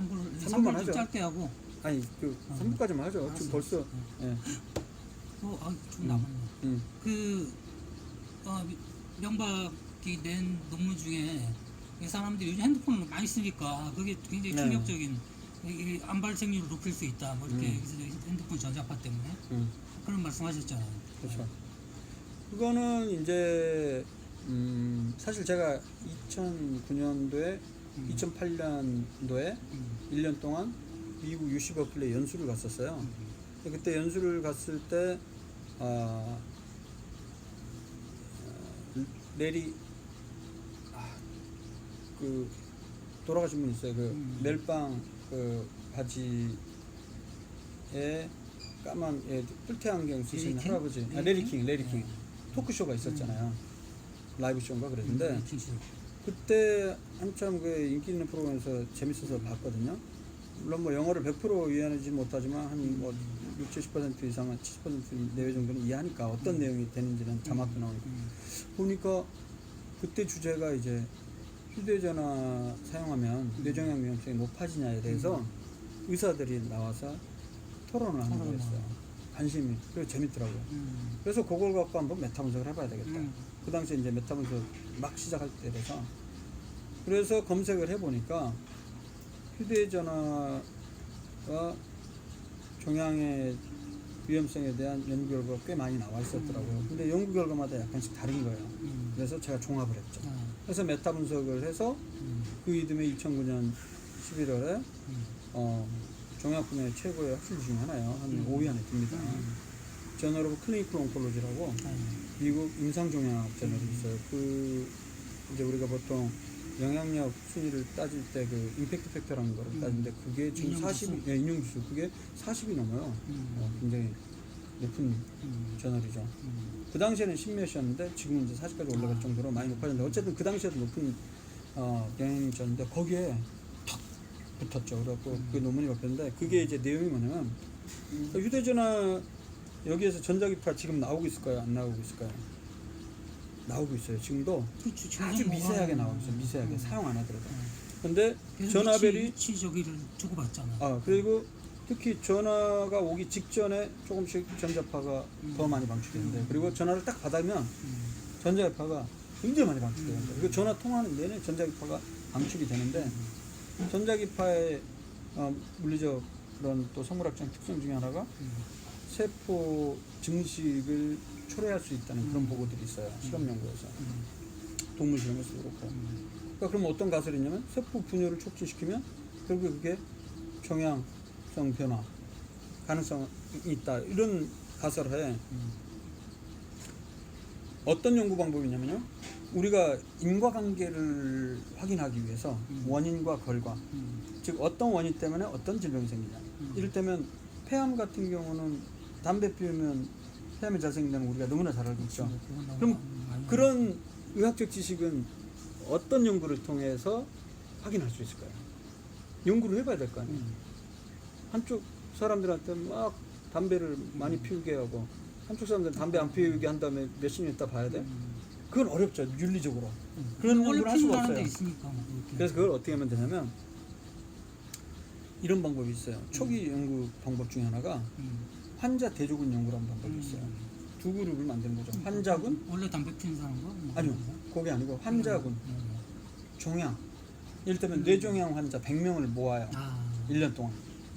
3부만 하죠. 짧게 하고. 아니 3부까지만 하죠. 알았어, 지금 벌써 예. 좀 남았네. 명박이 낸 논문 중에 이 사람들이 요즘 핸드폰을 많이 쓰니까 그게 굉장히 네. 충격적인 이 암발생률을 높일 수 있다. 뭐 이렇게 핸드폰 전자파 때문에 그런 말씀하셨잖아요. 그렇죠. 그거는 이제 사실 제가 2009년도에 2008년도에 1년 동안 미국 UC 버클리 연수를 갔었어요. 그때 연수를 갔을 때 레리 그 돌아가신 분 있어요. 그 멜빵 그 바지에 까만 뿔테 안경 쓰시는 할아버지. 레리킹 토크쇼가 있었잖아요. 라이브 쇼인가 그랬는데 그때 한참 그 인기 있는 프로그램에서 재밌어서 봤거든요. 물론 뭐 영어를 100% 이해하지 못하지만 한 뭐 60-70% 이상은 70% 내외 정도는 이해하니까 어떤 내용이 되는지는 자막도 나오니까 보니까 그때 주제가 이제 휴대전화 사용하면 뇌종양 위험성이 높아지냐에 대해서 의사들이 나와서 토론을 하는 거였어요. 관심이 그리고 재밌더라고요. 그래서 그걸 갖고 한번 메타 분석을 해봐야 되겠다. 그 당시에 이제 메타 분석 막 시작할 때라서 그래서 검색을 해보니까 휴대전화가 종양의 위험성에 대한 연구 결과가 꽤 많이 나와 있었더라고요. 근데 연구 결과마다 약간씩 다른 거예요. 그래서 제가 종합을 했죠. 그래서 메타 분석을 해서 그 이듬해 2009년 11월에 종양 분야의 최고의 학술 중에 하나요. 한 5위 안에 듭니다. 저널 오브 클리니컬 온콜로지라고 미국 임상종양학 저널이 있어요. 그 이제 우리가 보통 영향력 순위를 따질 때 그 임팩트 팩터라는 거를 따지는데 그게 지금 40이 인용지수 그게 40이 넘어요. 굉장히 높은 저널이죠. 그 당시에는 10몇이었는데 지금은 이제 40까지 올라갈 정도로 많이 높아졌는데 어쨌든 그 당시에도 높은 영향력이었는데 거기에 탁 붙었죠. 그래갖고 그 논문이 바뀌었는데 그게 이제 내용이 뭐냐면 휴대전화 여기에서 전자기파 지금 나오고 있을까요? 안 나오고 있을까요? 나오고 있어요. 지금도 아주 미세하게 나오고 있어요. 미세하게 사용 안 하더라도. 근데 전화벨이 위치 저기를 주고 받잖아. 그리고 특히 전화가 오기 직전에 조금씩 전자파가 더 많이 방출되는데 그리고 전화를 딱 받으면 전자기파가 굉장히 많이 방출되는데 그리고 전화 통화하는 내내 전자기파가 방출이 되는데 전자기파의 물리적 그런 또 생물학적 특성 중에 하나가 세포 증식을 초래할 수 있다는 그런 보고들이 있어요. 실험 연구에서. 동물 실험에서도 그렇고. 그러니까 그럼 어떤 가설이 있냐면 세포 분열을 촉진시키면 결국에 그게 종양성 변화 가능성이 있다. 이런 가설하에 어떤 연구 방법이냐면요. 우리가 인과관계를 확인하기 위해서 원인과 결과 즉 어떤 원인 때문에 어떤 질병이 생기냐. 이를테면 폐암 같은 경우는 담배 피우면 폐암이 잘 생긴다는 우리가 너무나 잘 알고 있죠. 그럼 그런 의학적 지식은 어떤 연구를 통해서 확인할 수 있을까요? 연구를 해봐야 될 거 아니에요. 한쪽 사람들한테 막 담배를 많이 피우게 하고 한쪽 사람들은 담배 안 피우게 한 다음에 몇십 년 있다 봐야 돼? 그건 어렵죠. 윤리적으로. 그런 연구를 할 수가 없어요. 그래서 그걸 어떻게 하면 되냐면 이런 방법이 있어요. 초기 연구 방법 중에 하나가 환자 대조군 연구라는 방법이 있어요. 두 그룹을 만드는 거죠. 환자군 원래 담배 피는 사람과 아니요. 그게 아니고 환자군 종양 이를테면 뇌종양 환자 100명을 모아요. 1년 동안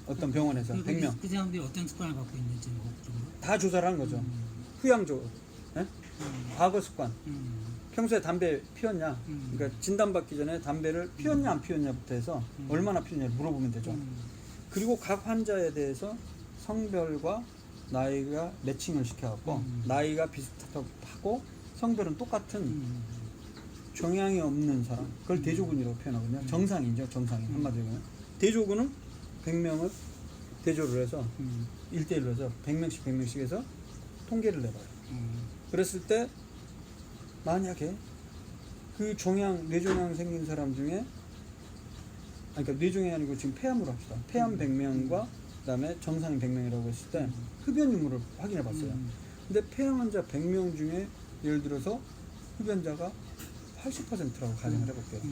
어떤 병원에서 100명 그 사람들이 어떤 습관을 갖고 있는지 다 조사를 하는 거죠. 후양적으로 과거 습관 평소에 담배 피웠냐 그러니까 진단받기 전에 담배를 피웠냐 안 피웠냐부터 해서 얼마나 피웠냐를 물어보면 되죠. 그리고 각 환자에 대해서 성별과 나이가 매칭을 시켜갖고 나이가 비슷하고 성별은 똑같은 종양이 없는 사람 그걸 대조군이라고 표현하거든요. 정상이죠. 정상인 한마디로 대조군은 100명을 대조를 해서 1대1로 해서 100명씩 해서 통계를 내봐요. 그랬을 때 만약에 그 종양 뇌종양 생긴 사람 중에 그러니까 뇌종양이 아니고 지금 폐암으로 합시다. 폐암 100명과 그다음에 정상인 100명이라고 했을 때 흡연 유무를 확인해 봤어요. 근데 폐암 환자 100명 중에 예를 들어서 흡연자가 80%라고 가정을 해볼게요.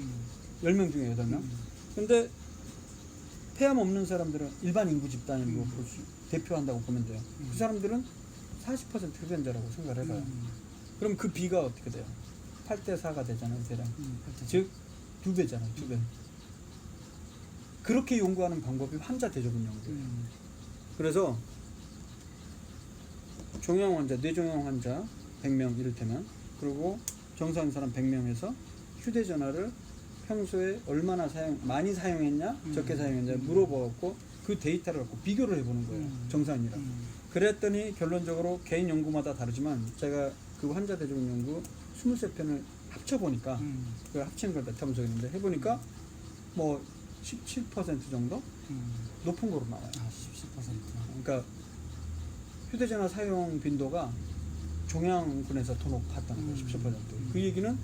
10명 중에 8명. 근데 폐암 없는 사람들은 일반 인구 집단으로 대표한다고 보면 돼요. 그 사람들은 40% 흡연자라고 생각을 해봐요. 그럼 그 비가 어떻게 돼요? 8대 4가 되잖아요, 대략. 즉 2배잖아요, 2배. 그렇게 연구하는 방법이 환자 대조군 연구예요. 그래서 종양 환자, 뇌종양 환자 100명 이를테면, 그리고 정상인 사람 100명에서 휴대전화를 평소에 얼마나 많이 사용했냐, 적게 사용했냐 물어보고 그 데이터를 갖고 비교를 해보는 거예요. 정상이랑. 그랬더니 결론적으로 개인 연구마다 다르지만 제가 그 환자 대조군 연구 23편을 합쳐보니까 그 합치는 걸 메타분석했는데 해보니까 뭐 17% 정도 높은 거로 나와요. 17%. 그러니까 휴대전화 사용 빈도가 종양군에서 더 높았다는 거예요. 17%. 그 얘기는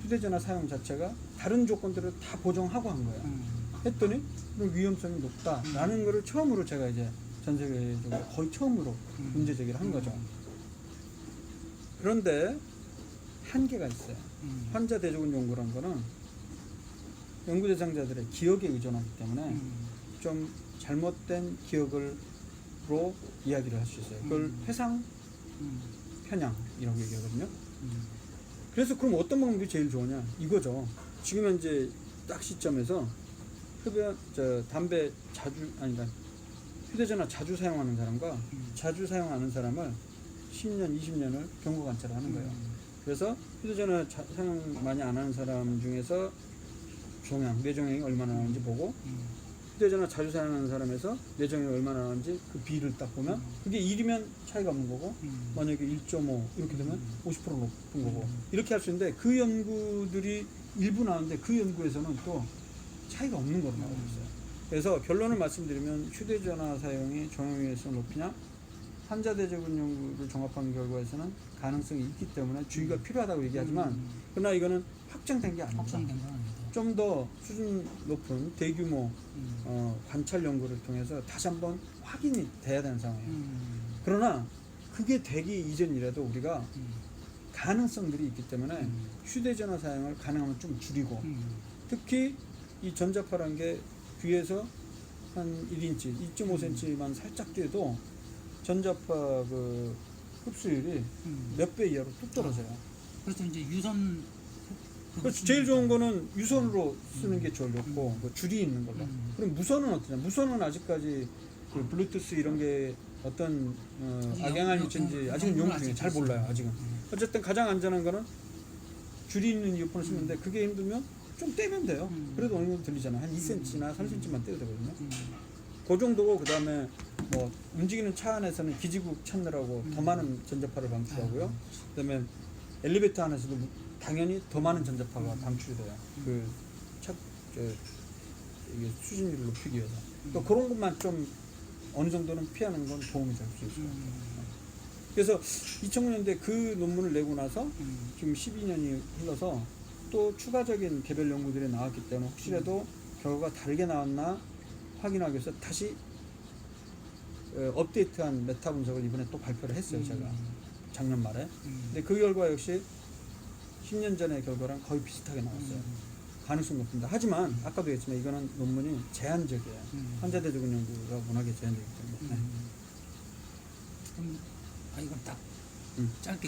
휴대전화 사용 자체가 다른 조건들을 다 보정하고 한 거예요. 했더니 그럼 위험성이 높다라는 거를 처음으로 제가 이제 전 세계적으로 거의 처음으로 문제 제기를 한 거죠. 그런데 한계가 있어요. 환자 대조군 연구라는 거는 연구 대상자들의 기억에 의존하기 때문에 좀 잘못된 기억으로 이야기를 할 수 있어요. 그걸 회상 편향이라고 얘기하거든요. 그래서 그럼 어떤 방법이 제일 좋으냐 이거죠. 지금 현재 딱 시점에서 담배 그러니까 휴대전화 자주 사용하는 사람과 자주 사용하는 사람을 10년, 20년을 경과 관찰을 하는 거예요. 그래서 휴대전화 사용 많이 안 하는 사람 중에서 뇌종양이 얼마나 나오는지 보고 휴대전화 자주 사용하는 사람에서 뇌종양이 얼마나 나오는지 그 비를 딱 보면 그게 1이면 차이가 없는 거고 만약에 1.5 이렇게 되면 50% 높은 거고 이렇게 할 수 있는데 그 연구들이 일부 나오는데 그 연구에서는 또 차이가 없는 거로 나오고 있어요. 그래서 결론을 말씀드리면 휴대전화 사용이 종양 위험성을 높이냐 환자 대조군 연구를 종합한 결과에서는 가능성이 있기 때문에 주의가 필요하다고 얘기하지만 그러나 이거는 확정된 게 아닙니다. 확정된 건 아니다. 좀 더 수준 높은 대규모 관찰 연구를 통해서 다시 한번 확인이 돼야 되는 상황이에요. 그러나 그게 되기 이전이라도 우리가 가능성들이 있기 때문에 휴대전화 사용을 가능하면 좀 줄이고 특히 이 전자파라는 게 귀에서 한 1인치, 2.5cm만 살짝 떼도 전자파 그 흡수율이 몇 배 이하로 뚝 떨어져요. 그래서 이제 유선 그래서 제일 좋은 거는 유선으로 쓰는 게 제일 좋고 그 줄이 있는 걸로. 그럼 무선은 어떠냐? 무선은 아직까지 그 블루투스 이런 게 어떤 악영향을 미치는지 아직은 연구 중에 잘 몰라요. 아직은. 어쨌든 가장 안전한 거는 줄이 있는 이어폰을 쓰는데 그게 힘들면 좀 떼면 돼요. 그래도 어느 정도 들리잖아. 한 2cm나 3cm만 떼도 되거든요. 그 정도고 그 다음에 뭐 움직이는 차 안에서는 기지국 찾느라고 더 많은 전자파를 방출하고요. 그 다음에 엘리베이터 안에서도 당연히 더 많은 전자파가 방출이 돼요. 이게 수신율을 높이기 위해서. 또 그런 것만 좀 어느 정도는 피하는 건 도움이 될 수 있어요. 그래서 2009년대 그 논문을 내고 나서 지금 12년이 흘러서 또 추가적인 개별 연구들이 나왔기 때문에 혹시라도 결과가 다르게 나왔나 확인하기 위해서 다시 업데이트한 메타 분석을 이번에 또 발표를 했어요. 제가 작년 말에. 근데 그 결과 역시 10년 전의 결과랑 거의 비슷하게 나왔어요. 가능성 높습니다. 하지만 아까도 얘기했지만 이거는 논문이 제한적이에요. 환자 대조군 연구가 워낙에 제한적이기 때문에. 그럼 이건 딱 짧게